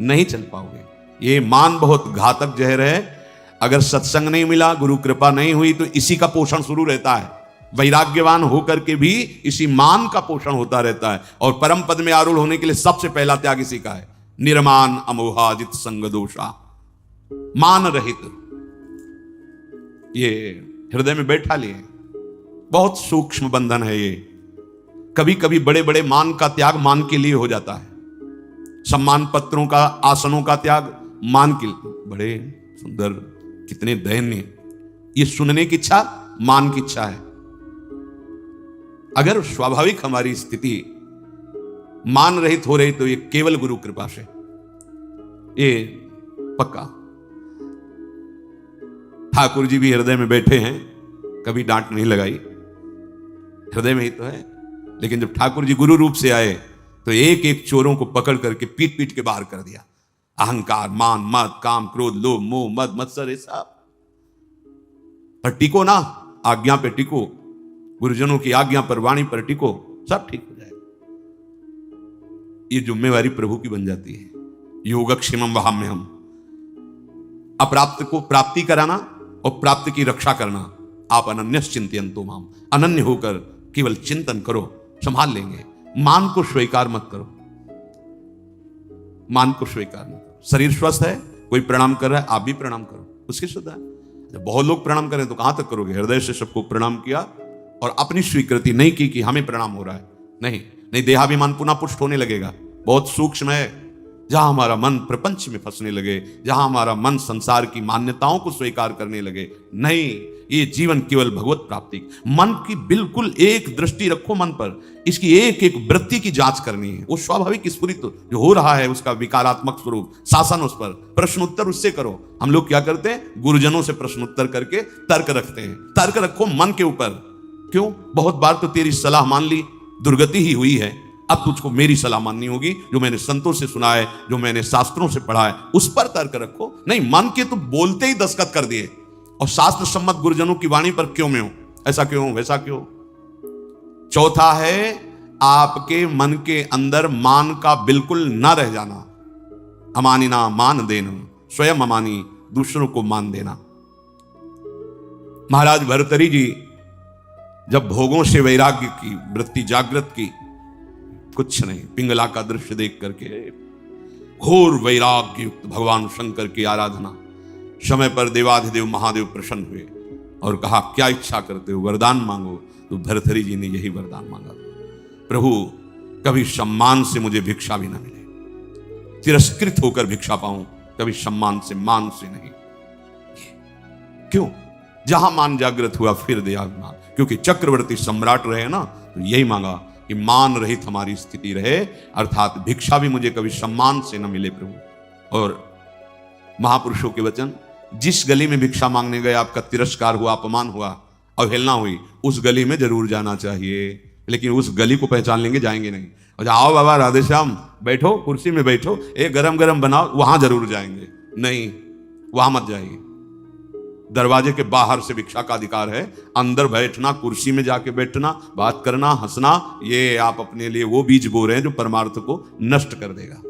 नहीं चल पाओगे। ये मान बहुत घातक जहर है। अगर सत्संग नहीं मिला, गुरु कृपा नहीं हुई, तो इसी का पोषण शुरू रहता है। वैराग्यवान होकर के भी इसी मान का पोषण होता रहता है। और परम पद में आरूढ़ होने के लिए सबसे पहला त्याग इसी का है। निर्मान अमोहाजित संग दोषा, मान रहित। ये हृदय में बैठा लिए, बहुत सूक्ष्म बंधन है ये। कभी कभी बड़े बड़े मान का त्याग मान के लिए हो जाता है। सम्मान पत्रों का, आसनों का त्याग मान के लिए। बड़े सुंदर, कितने दयनीय। ये सुनने की इच्छा मान की इच्छा है। अगर स्वाभाविक हमारी स्थिति मान रहित हो रही तो ये केवल गुरु कृपा से, ये पक्का। ठाकुर जी भी हृदय में बैठे हैं, कभी डांट नहीं लगाई, हृदय में ही तो है। लेकिन जब ठाकुर जी गुरु रूप से आए तो एक एक चोरों को पकड़ करके पीट पीट के बाहर कर दिया। अहंकार, मान, मद, काम, क्रोध, लोभ, मोह, मद, मत्सर, ये सब पर टिको ना, आज्ञा पे टिको, गुरुजनों की आज्ञा पर, वाणी पर टिको, सब ठीक हो जाएगा। ये जिम्मेवारी प्रभु की बन जाती है। योगक्षेमम वहाम्यहम, अप्राप्त को प्राप्ति कराना और प्राप्त की रक्षा करना। आप अनन्यश्चिंतयन्तो माम, अनन्य होकर केवल चिंतन करो, संभाल लेंगे। मान को स्वीकार मत करो, मान को स्वीकार मत करो। शरीर स्वस्थ है, कोई प्रणाम कर रहा है, आप भी प्रणाम करो, उसकी श्रद्धा है। जब बहुत लोग प्रणाम करें तो कहां तक करोगे? हृदय से सबको प्रणाम किया और अपनी स्वीकृति नहीं की कि हमें प्रणाम हो रहा है। नहीं, देहाभिमान पुनः पुष्ट होने लगेगा। बहुत सूक्ष्म है। जहां हमारा मन प्रपंच में फंसने लगे, जहां हमारा मन संसार की मान्यताओं को स्वीकार करने लगे, नहीं, ये जीवन केवल भगवत प्राप्ति। मन की बिल्कुल एक दृष्टि रखो मन पर, इसकी एक एक वृत्ति की जांच करनी है। वो स्वाभाविक स्फुरित जो हो रहा है उसका विकारात्मक स्वरूप, शासन उस पर, प्रश्न उत्तर उससे करो। हम लोग क्या करते हैं? गुरुजनों से प्रश्न उत्तर करके तर्क रखते हैं। तर्क रखो मन के ऊपर। क्यों? बहुत बार तो तेरी सलाह मान ली, दुर्गति ही हुई है, अब तुझको मेरी सलाह माननी होगी, जो मैंने संतों से सुना है, जो मैंने शास्त्रों से पढ़ा है, उस पर तर्क रखो। नहीं, मन के तो बोलते ही दस्तखत कर दिए और शास्त्र सम्मत गुरुजनों की वाणी पर क्यों में हो? ऐसा क्यों, वैसा क्यों। चौथा है आपके मन के अंदर मान का बिल्कुल ना रह जाना। अमानिना मान देना, स्वयं अमानी, दूसरों को मान देना। महाराज भर्तरी जी जब भोगों से वैराग्य की वृत्ति जागृत की, कुछ नहीं, पिंगला का दृश्य देख करके घोर वैराग्य युक्त भगवान शंकर की आराधना, समय पर देवाधिदेव महादेव प्रसन्न हुए और कहा क्या इच्छा करते हो, वरदान मांगो। तो भर्तरी जी ने यही वरदान मांगा, प्रभु कभी सम्मान से मुझे भिक्षा भी ना मिले, तिरस्कृत होकर भिक्षा पाऊं, कभी सम्मान से, मान से नहीं। क्यों? जहां मान जागृत हुआ फिर दयाभिमान, क्योंकि चक्रवर्ती सम्राट रहे ना, तो यही मांगा कि मान रहित हमारी स्थिति रहे, अर्थात भिक्षा भी मुझे कभी सम्मान से न मिले प्रभु। और महापुरुषों के वचन, जिस गली में भिक्षा मांगने गए आपका तिरस्कार हुआ, अपमान हुआ, अवहेलना हुई, उस गली में जरूर जाना चाहिए, लेकिन उस गली को पहचान लेंगे, जाएंगे नहीं। और आओ बाबा राधे श्याम, बैठो कुर्सी में बैठो, एक गरम गरम बनाओ, वहां जरूर जाएंगे, नहीं वहां मत जाइए। दरवाजे के बाहर से भिक्षा का अधिकार है, अंदर बैठना, कुर्सी में जाके बैठना, बात करना, हंसना, ये आप अपने लिए वो बीज बो रहे हैं जो परमार्थ को नष्ट कर देगा।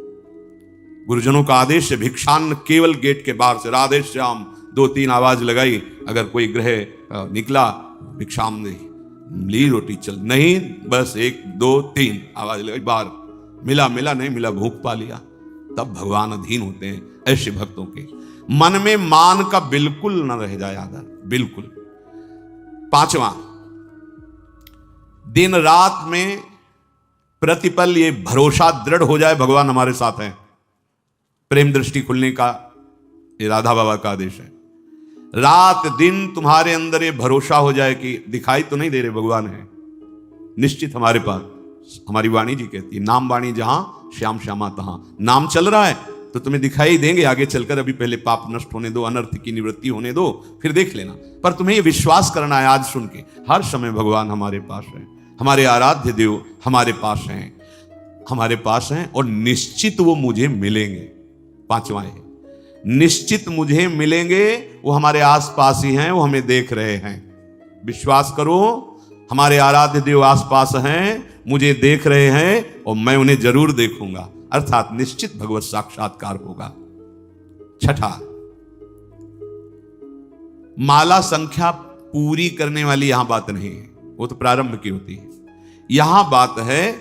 गुरुजनों का आदेश है, भिक्षान्न केवल गेट के बाहर से, राधे श्याम 2-3 आवाज लगाई, अगर कोई गृह निकला, भिक्षाम नहीं ली रोटी चल, नहीं बस 1-2-3 आवाज लगाई, बाहर मिला मिला, नहीं मिला भूख पा लिया, तब भगवान अधीन होते हैं ऐसे भक्तों के। मन में मान का बिल्कुल न रह जाए आदर, बिल्कुल। 5वां, दिन रात में प्रतिपल ये भरोसा दृढ़ हो जाए भगवान हमारे साथ हैं। प्रेम दृष्टि खुलने का ये राधा बाबा का आदेश है। रात दिन तुम्हारे अंदर ये भरोसा हो जाए कि दिखाई तो नहीं दे रहे, भगवान है निश्चित हमारे पास। हमारी वाणी जी कहती है, नाम वाणी जहां श्याम श्यामा तहां। नाम चल रहा है तो तुम्हें दिखाई देंगे आगे चलकर, अभी पहले पाप नष्ट होने दो, अनर्थ की निवृत्ति होने दो, फिर देख लेना। पर तुम्हें ये विश्वास करना है आज सुन के, हर समय भगवान हमारे पास है, हमारे आराध्य देव हमारे पास हैं, हमारे पास हैं, और निश्चित वो मुझे मिलेंगे। 5वां है, निश्चित मुझे मिलेंगे, वो हमारे आसपास ही हैं, वो हमें देख रहे हैं। विश्वास करो, हमारे आराध्य देव आसपास हैं, मुझे देख रहे हैं, और मैं उन्हें जरूर देखूंगा, अर्थात निश्चित भगवत साक्षात्कार होगा। 6, माला संख्या पूरी करने वाली यहां बात नहीं है, वो तो प्रारंभ की होती है। यहां बात है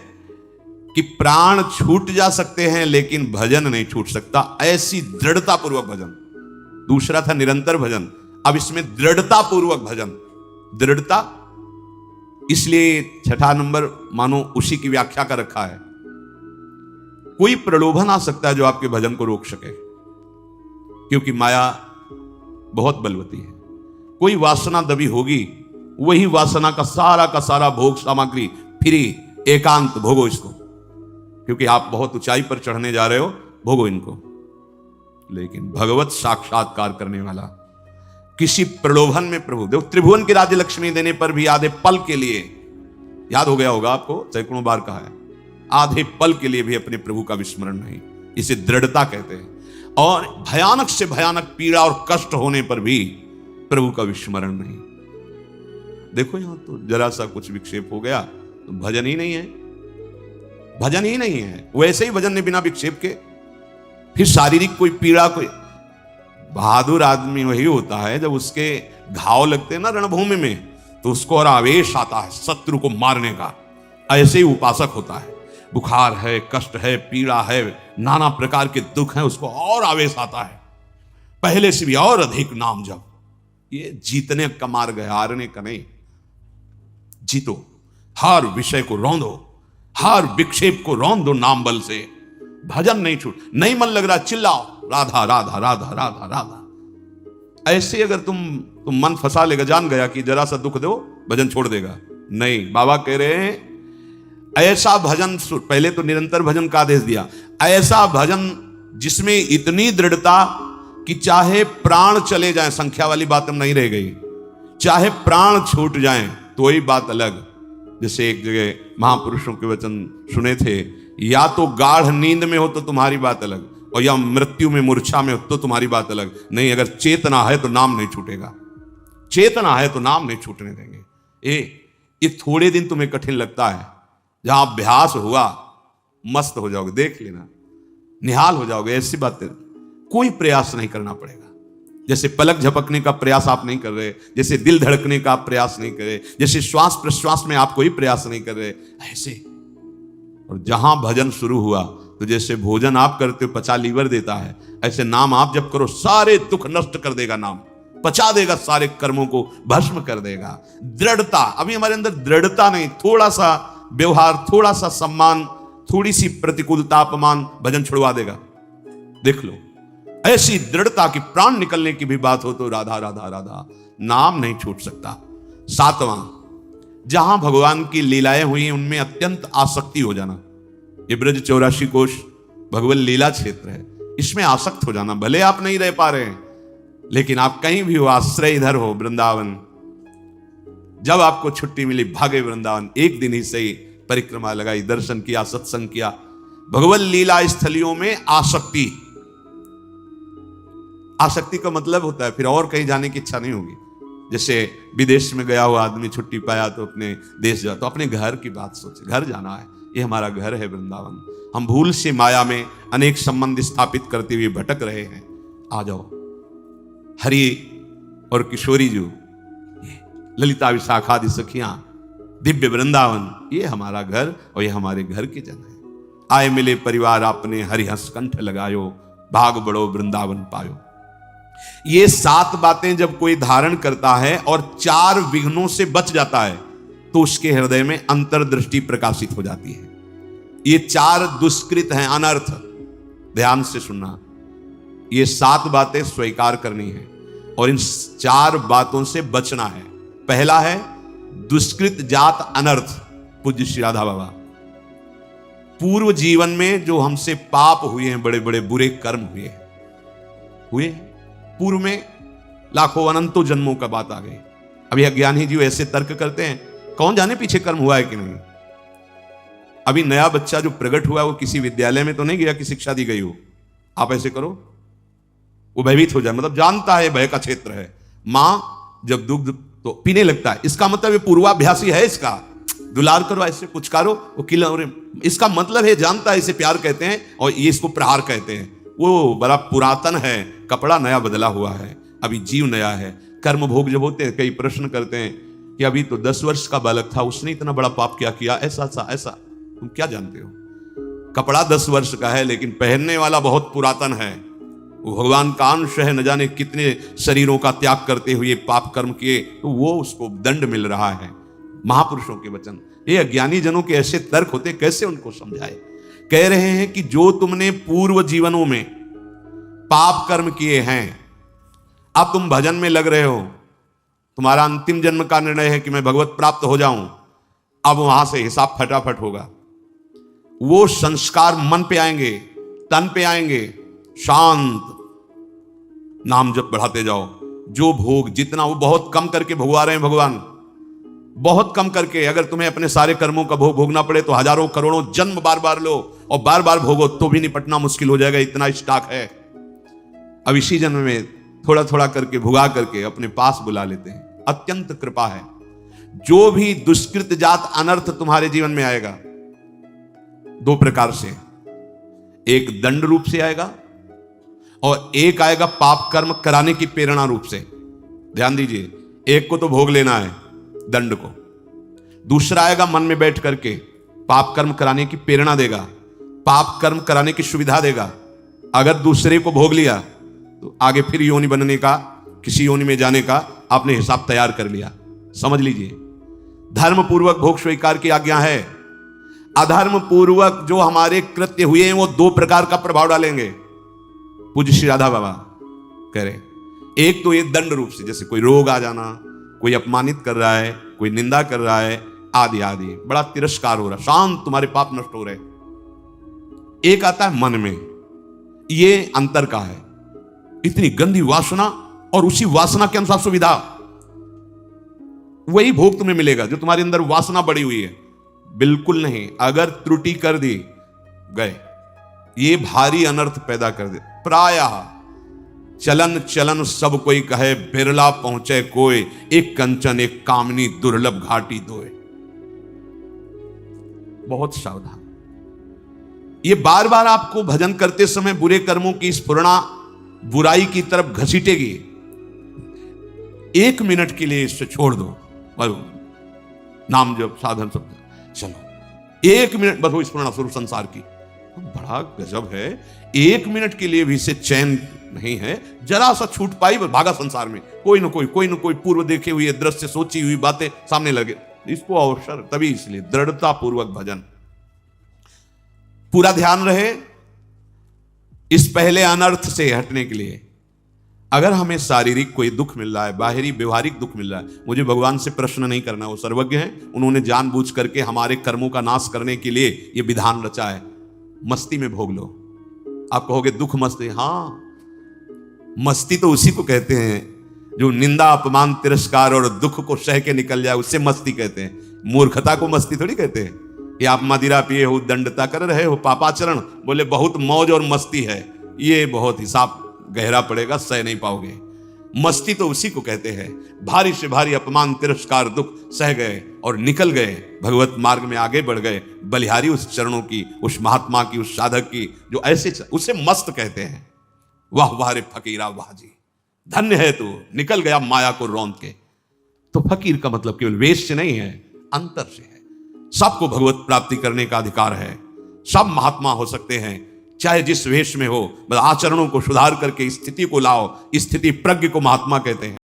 कि प्राण छूट जा सकते हैं लेकिन भजन नहीं छूट सकता, ऐसी दृढ़ता पूर्वक भजन। दूसरा था निरंतर भजन, अब इसमें दृढ़ता पूर्वक भजन। दृढ़ता इसलिए 6 नंबर मानो उसी की व्याख्या का रखा है। कोई प्रलोभन आ सकता है जो आपके भजन को रोक सके, क्योंकि माया बहुत बलवती है। कोई वासना दबी होगी, वही वासना का सारा भोग सामग्री फ्री, एकांत भोगो इसको, क्योंकि आप बहुत ऊंचाई पर चढ़ने जा रहे हो, भोगो इनको। लेकिन भगवत साक्षात्कार करने वाला किसी प्रलोभन में, प्रभु देव त्रिभुवन की राज्य लक्ष्मी देने पर भी आधे पल के लिए, याद हो गया होगा आपको, सैकड़ों बार कहा है, आधे पल के लिए भी अपने प्रभु का विस्मरण नहीं, इसे दृढ़ता कहते हैं। और भयानक से भयानक पीड़ा और कष्ट होने पर भी प्रभु का विस्मरण नहीं। देखो यहां तो जरा सा कुछ विक्षेप हो गया तो भजन ही नहीं है, भजन ही नहीं है। वैसे ही भजन ने बिना विक्षेप के, फिर शारीरिक कोई पीड़ा, कोई बहादुर आदमी वही होता है जब उसके घाव लगते हैं ना रणभूमि में, तो उसको और आवेश आता है शत्रु को मारने का, ऐसे ही उपासक होता है। बुखार है, कष्ट है, पीड़ा है, नाना प्रकार के दुख हैं, उसको और आवेश आता है, पहले से भी और अधिक नाम जप। ये जीतने का मार्ग है, हारने का नहीं। जीतो, हर विषय को रौंदो, हर विक्षेप को रौंद दो नाम बल से। भजन नहीं छूट, नहीं मन लग रहा चिल्लाओ राधा राधा राधा राधा राधा। ऐसे अगर तुम मन फंसा लेगा, जान गया कि जरा सा दुख दो भजन छोड़ देगा, नहीं। बाबा कह रहे हैं ऐसा भजन, पहले तो निरंतर भजन का आदेश दिया, ऐसा भजन जिसमें इतनी दृढ़ता कि चाहे प्राण चले जाएं, संख्या वाली बात अब नहीं रह गई, चाहे प्राण छूट जाएं तो ही बात अलग। जैसे एक जगह महापुरुषों के वचन सुने थे, या तो गाढ़ नींद में हो तो तुम्हारी बात अलग, और या मृत्यु में मूर्छा में हो तो तुम्हारी बात अलग। नहीं, अगर चेतना है तो नाम नहीं छूटेगा, चेतना है तो नाम नहीं छूटने देंगे। ये थोड़े दिन तुम्हें कठिन लगता है, जहां अभ्यास हुआ मस्त हो जाओगे, देख लेना, निहाल हो जाओगे। ऐसी बातें कोई प्रयास नहीं करना पड़ेगा। जैसे पलक झपकने का प्रयास आप नहीं कर रहे, जैसे दिल धड़कने का आप प्रयास नहीं कर रहे, जैसे श्वास प्रश्वास में आप कोई प्रयास नहीं कर रहे, ऐसे। और जहां भजन शुरू हुआ तो जैसे भोजन आप करते हो पचा लीवर देता है, ऐसे नाम आप जब करो सारे दुख नष्ट कर देगा, नाम पचा देगा, सारे कर्मों को भस्म कर देगा। दृढ़ता, अभी हमारे अंदर दृढ़ता नहीं, थोड़ा सा व्यवहार, थोड़ा सा सम्मान, थोड़ी सी प्रतिकूलता, अपमान, भजन छुड़वा देगा। देख लो, ऐसी दृढ़ता की प्राण निकलने की भी बात हो तो राधा राधा राधा, नाम नहीं छूट सकता। सातवां, जहां भगवान की लीलाएं हुई उनमें अत्यंत आसक्ति हो जाना। ये ब्रज 84 कोश भगवत लीला क्षेत्र है, इसमें आसक्त हो जाना। भले आप नहीं रह पा रहे हैं, लेकिन आप कहीं भी हो, आश्रय इधर हो, वृंदावन। जब आपको छुट्टी मिली, भागे वृंदावन, एक दिन ही सही, परिक्रमा लगाई, दर्शन किया, सत्संग किया। भगवत लीला स्थलियों में आसक्ति, आसक्ति का मतलब होता है फिर और कहीं जाने की इच्छा नहीं होगी। जैसे विदेश में गया हुआ आदमी छुट्टी पाया तो अपने देश जा, तो अपने घर की बात सोचे, घर जाना है, ये हमारा घर है वृंदावन। हम भूल से माया में अनेक संबंध स्थापित करते हुए भटक रहे हैं। आ जाओ, हरि और किशोरी जी, ललिता विशाखादि सखियां, दिव्य वृंदावन, ये हमारा घर और ये हमारे घर के जन है। आए मिले परिवार आपने, हरि हंस कंठ लगायो, भाग बड़ो वृंदावन पायो। ये 7 बातें जब कोई धारण करता है और 4 विघ्नों से बच जाता है तो उसके हृदय में अंतर्दृष्टि प्रकाशित हो जाती है। ये 4 दुष्कृत हैं, अनर्थ, ध्यान से सुनना। ये 7 बातें स्वीकार करनी है और इन 4 बातों से बचना है। पहला है दुष्कृत जात अनर्थ। पूज्य श्री राधा बाबा, पूर्व जीवन में जो हमसे पाप हुए हैं, बड़े बड़े बुरे कर्म हुए पूर्व में, लाखों अनंतों जन्मों का बात आ गई। अभी अज्ञानी जी ऐसे तर्क करते हैं, कौन जाने पीछे कर्म हुआ है कि नहीं। अभी नया बच्चा जो प्रकट हुआ वो किसी विद्यालय में तो नहीं गया कि शिक्षा दी गई हो, आप ऐसे करो, वो भयभीत हो जाए, मतलब जानता है भय का क्षेत्र है। मां जब दुग्ध तो पीने लगता है, इसका मतलब ये पूर्वाभ्यासी है, इसका दुलार करो, ऐसे पुचकारो, वो किला, इसका मतलब है जानता है, इसे प्यार कहते हैं और ये इसको प्रहार कहते हैं। वो बड़ा पुरातन है, कपड़ा नया बदला हुआ है, अभी जीव नया है। कर्म भोग जब होते हैं, कई प्रश्न करते हैं कि अभी तो 10 वर्ष का बालक था, उसने इतना बड़ा पाप क्या किया, ऐसा। तुम क्या जानते हो? कपड़ा 10 वर्ष का है, लेकिन पहनने वाला बहुत पुरातन है। वो भगवान का अंश है, न जाने कितने शरीरों का त्याग करते हुए पाप कर्म किए, तो वो उसको दंड मिल रहा है। महापुरुषों के वचन, ये अज्ञानी जनों के ऐसे तर्क होते, कैसे उनको समझाए। कह रहे हैं कि जो तुमने पूर्व जीवनों में पाप कर्म किए हैं, अब तुम भजन में लग रहे हो, तुम्हारा अंतिम जन्म का निर्णय है कि मैं भगवत प्राप्त हो जाऊं, अब वहां से हिसाब फटाफट होगा। वो संस्कार मन पे आएंगे, तन पे आएंगे, शांत नाम जप बढ़ाते जाओ। जो भोग जितना, वो बहुत कम करके भोगवा रहे हैं भगवान, बहुत कम करके। अगर तुम्हें अपने सारे कर्मों का भोग भोगना पड़े तो हजारों करोड़ों जन्म बार बार लो और बार बार भोगो, तो भी निपटना मुश्किल हो जाएगा, इतना स्टॉक है। अब इसी जन्म में थोड़ा थोड़ा करके भुगा करके अपने पास बुला लेते हैं। अत्यंत कृपा है। जो भी दुष्कृत जात अनर्थ तुम्हारे जीवन में आएगा, 2 प्रकार से, एक दंड रूप से आएगा और एक आएगा पाप कर्म कराने की प्रेरणा रूप से। ध्यान दीजिए, एक को तो भोग लेना है, दंड को। दूसरा आएगा मन में बैठ करके पाप कर्म कराने की प्रेरणा देगा, पाप कर्म कराने की सुविधा देगा। अगर दूसरे को भोग लिया तो आगे फिर योनि बनने का, किसी योनि में जाने का आपने हिसाब तैयार कर लिया। समझ लीजिए, धर्म पूर्वक भोग स्वीकार की आज्ञा है। अधर्म पूर्वक जो हमारे कृत्य हुए हैं वो 2 प्रकार का प्रभाव डालेंगे। पूज्य श्री राधा बाबा कह रहे, एक तो ये दंड रूप से, जैसे कोई रोग आ जाना, कोई अपमानित कर रहा है, कोई निंदा कर रहा है, आदि आदि, बड़ा तिरस्कार हो रहा, शांत तुम्हारे पाप नष्ट हो रहे। एक आता है मन में, ये अंतर का है, इतनी गंदी वासना और उसी वासना के अनुसार सुविधा, वही भोग तुम्हें मिलेगा जो तुम्हारे अंदर वासना बढ़ी हुई है। बिल्कुल नहीं, अगर त्रुटि कर दी गए, ये भारी अनर्थ पैदा कर दे। प्रायः चलन चलन सब कोई कहे, बिरला पहुंचे कोई, एक कंचन एक कामनी दुर्लभ घाटी दोए। बहुत सावधान। ये बार बार आपको भजन करते समय बुरे कर्मों की स्फुरणा बुराई की तरफ घसीटेगी। 1 मिनट के लिए इससे छोड़ दो, नाम जब साधन सब चलो 1 मिनट बस वो स्फुरणा स्वरूप संसार की, बड़ा गजब है। 1 मिनट के लिए भी इससे चैन नहीं है, जरा सा छूट पाई भागा संसार में, कोई ना कोई पूर्व देखे हुए दृश्य सोची हुई बातें सामने लगे, इसको अवसर तभी। इसलिए दृढ़ता पूर्वक भजन, पूरा ध्यान रहे इस पहले अनर्थ से हटने के लिए। अगर हमें शारीरिक कोई दुख मिल रहा है, बाहरी व्यवहारिक दुख मिल रहा है, मुझे भगवान से प्रश्न नहीं करना, वो सर्वज्ञ हैं, उन्होंने जानबूझ करके हमारे कर्मों का नाश करने के लिए ये विधान रचा है। मस्ती में भोग लो। आप कहोगे दुख मस्ती, हाँ मस्ती तो उसी को कहते हैं जो निंदा अपमान तिरस्कार और दुख को सह के निकल जाए, उससे मस्ती कहते हैं। मूर्खता को मस्ती थोड़ी कहते हैं। कि आप मदिरा पिए हो, दंडता कर रहे हो, पापाचरण, बोले बहुत मौज और मस्ती है, ये बहुत हिसाब गहरा पड़ेगा, सह नहीं पाओगे। मस्ती तो उसी को कहते हैं भारी से भारी अपमान तिरस्कार दुख सह गए और निकल गए, भगवत मार्ग में आगे बढ़ गए, बलिहारी उस चरणों की, उस महात्मा की, उस साधक की जो ऐसे, उसे मस्त कहते हैं। वाह वाह रे फकीरा वाह जी, धन्य है तू, निकल गया माया को रौंद के। तो फकीर का मतलब केवल वेश से नहीं है, अंतर से है। सबको भगवत प्राप्ति करने का अधिकार है, सब महात्मा हो सकते हैं, चाहे जिस वेश में हो, बस आचरणों को सुधार करके स्थिति को लाओ। स्थिति प्रज्ञ को महात्मा कहते हैं।